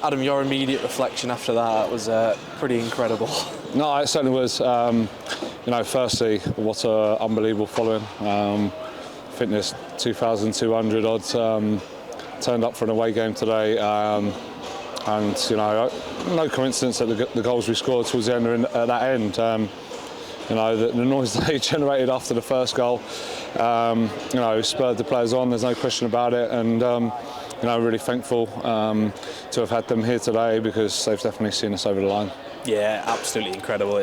Adam, your immediate reflection after that was pretty incredible. No, it certainly was. Firstly, what an unbelievable following. I think there's 2,200 odds turned up for an away game today. And no coincidence that the goals we scored towards the end are at that end. The noise they generated after the first goal, spurred the players on. There's no question about it, and really thankful to have had them here today because they've definitely seen us over the line. Yeah, absolutely incredible.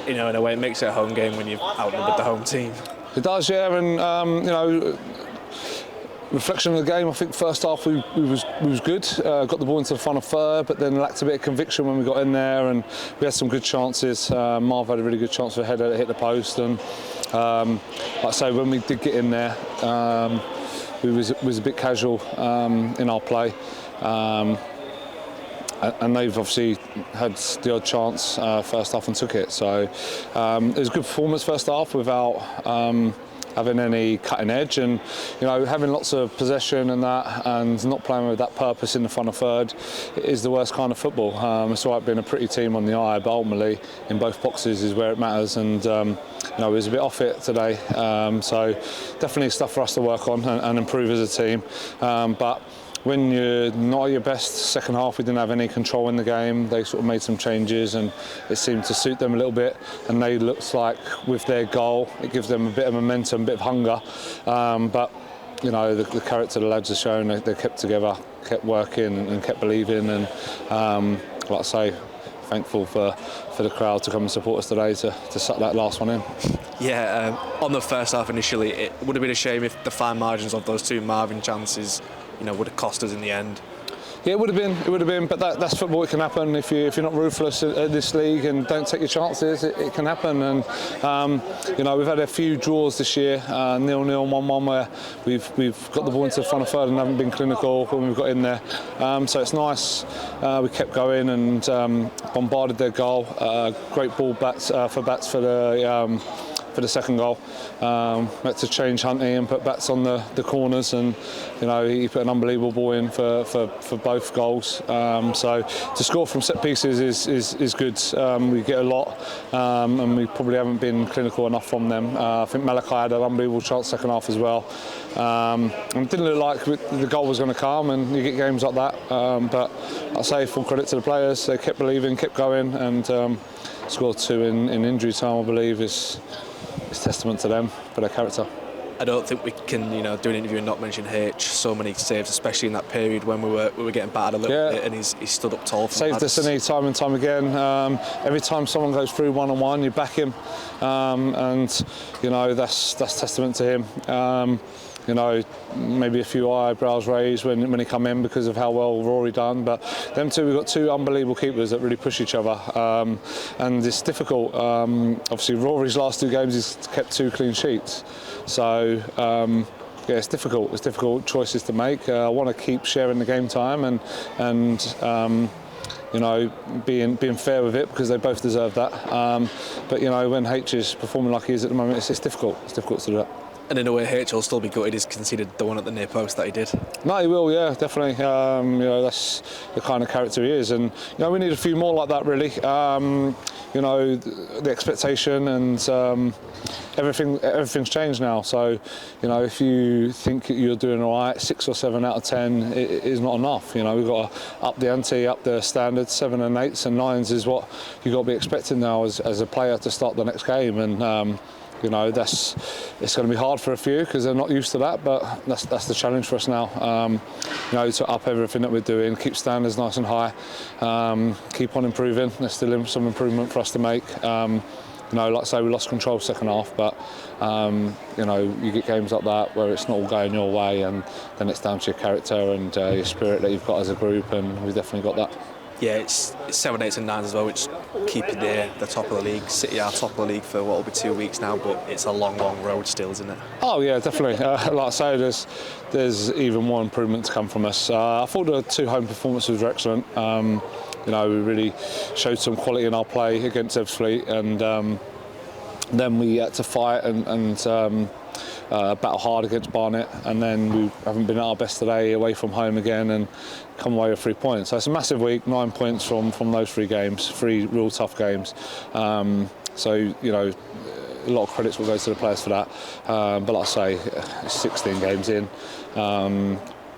In a way, it makes it a home game when you've outnumbered the home team. It does, yeah, and reflection of the game, I think first half we was good, got the ball into the final third, but then lacked a bit of conviction when we got in there, and we had some good chances. Marv had a really good chance for a header that hit the post, and like I say, when we did get in there, we was a bit casual in our play, and they've obviously had the odd chance first half and took it. So it was a good performance first half without having any cutting edge, and having lots of possession and that, and not playing with that purpose in the final third is the worst kind of football. It's all right being a pretty team on the eye, but ultimately in both boxes is where it matters, and it was a bit off it today. So definitely stuff for us to work on and improve as a team. But when you're not at your best, second half we didn't have any control in the game. They sort of made some changes and it seemed to suit them a little bit, and they looked like with their goal it gives them a bit of momentum, a bit of hunger, but the character the lads have shown, they kept together, kept working and kept believing, and like I say, thankful for the crowd to come and support us today to suck that last one in. Yeah, on the first half initially it would have been a shame if the fine margins of those two Marvin chances would have cost us in the end. Yeah, it would have been, but that's football. It can happen if you're not ruthless at this league and don't take your chances. It can happen, and we've had a few draws this year, 0-0, 1-1, where we've got the ball into the final third and haven't been clinical when we've got in there. So it's nice. We kept going and bombarded their goal. Great ball for Bats for the second goal. Had to change Hunty and put Bats on the corners, and he put an unbelievable ball in for both goals. So to score from set pieces is good. We get a lot, and we probably haven't been clinical enough from them. I think Malachi had an unbelievable chance second half as well. And it didn't look like the goal was going to come, and you get games like that. But I say full credit to the players. They kept believing, kept going, and scored two in injury time, I believe, is testament to them for their character. I don't think we can, do an interview and not mention H. So many saves, especially in that period when we were getting battered a little bit, and he stood up tall. Saved us time and time again. Every time someone goes through one-on-one, you back him, and that's testament to him. Maybe a few eyebrows raised when he come in because of how well Rory done, but them two, we've got two unbelievable keepers that really push each other, and it's difficult. Obviously Rory's last two games he's kept 2 clean sheets, so it's difficult. It's difficult choices to make. I want to keep sharing the game time and being fair with it, because they both deserve that. But when H is performing like he is at the moment, it's difficult. It's difficult to do that. And in a way, H will still be gutted he's conceded the one at the near post that he did. No, he will, yeah, definitely. That's the kind of character he is, and we need a few more like that, really. The expectation and everything's changed now. So, if you think you're doing all right, 6 or 7 out of 10 is not enough. We've got to up the ante, up the standards. 7 and 8s and 9s is what you've got to be expecting now as a player to start the next game, and it's going to be hard for a few because they're not used to that, but that's the challenge for us now. To up everything that we're doing, keep standards nice and high, keep on improving. There's still some improvement for us to make. Like I say, we lost control second half, but you get games like that where it's not all going your way, and then it's down to your character and your spirit that you've got as a group, and we've definitely got that. Yeah, it's 7, 8 and 9s as well, which keep it near the top of the league. City are top of the league for what will be 2 weeks now, but it's a long, long road still, isn't it? Oh yeah, definitely. Like I say, there's even more improvement to come from us. I thought the 2 home performances were excellent. We really showed some quality in our play against Ebbsfleet, and then we had to fight and battle hard against Barnet, and then we haven't been at our best today away from home again and come away with 3 points. So it's a massive week, 9 points from those 3 games, 3 real tough games. So, you know, a lot of credits will go to the players for that. But like I say, 16 games in.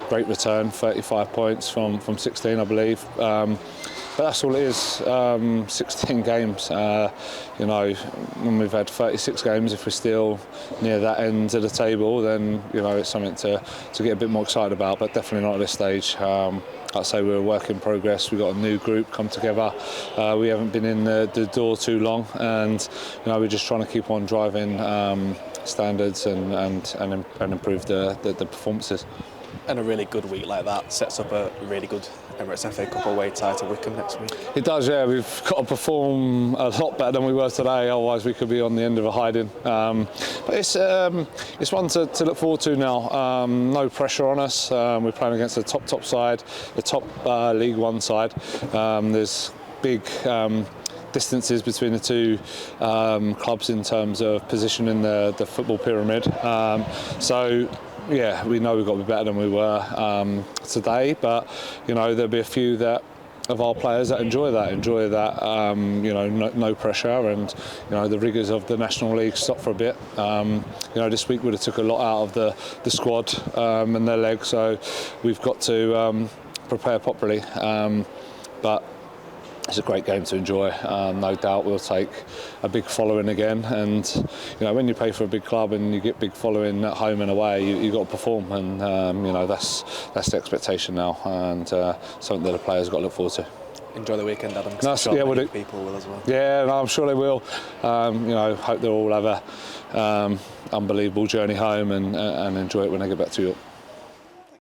Great return, 35 points from 16, I believe. But that's all it is, 16 games. You know, when we've had 36 games, if we're still near that end of the table, then, you know, it's something to get a bit more excited about, but definitely not at this stage. Like I say, we're a work in progress. We've got a new group come together. We haven't been in the door too long, and, you know, we're just trying to keep on driving standards and improve the performances. And a really good week like that sets up a really good Emirates FA Cup away tie to Wycombe next week. It does, yeah. We've got to perform a lot better than we were today, otherwise we could be on the end of a hiding. But it's one to look forward to now. No pressure on us. We're playing against the top side, the top League One side. There's big distances between the 2 clubs in terms of position in the football pyramid. So yeah, we know we've got to be better than we were today, but, you know, there'll be a few of our players that enjoy that, you know, no pressure, and, you know, the rigours of the National League stop for a bit. You know, this week would have took a lot out of the squad and their legs, so we've got to prepare properly. But it's a great game to enjoy. No doubt we'll take a big following again, and, you know, when you play for a big club and you get big following at home and away, you've got to perform, and you know, that's the expectation now, and something that the players got to look forward to. Enjoy the weekend, Adam. Yeah, we'll do. People will as well. Yeah, no, I'm sure they will. You know, hope they'll all have a unbelievable journey home and enjoy it when they get back to York.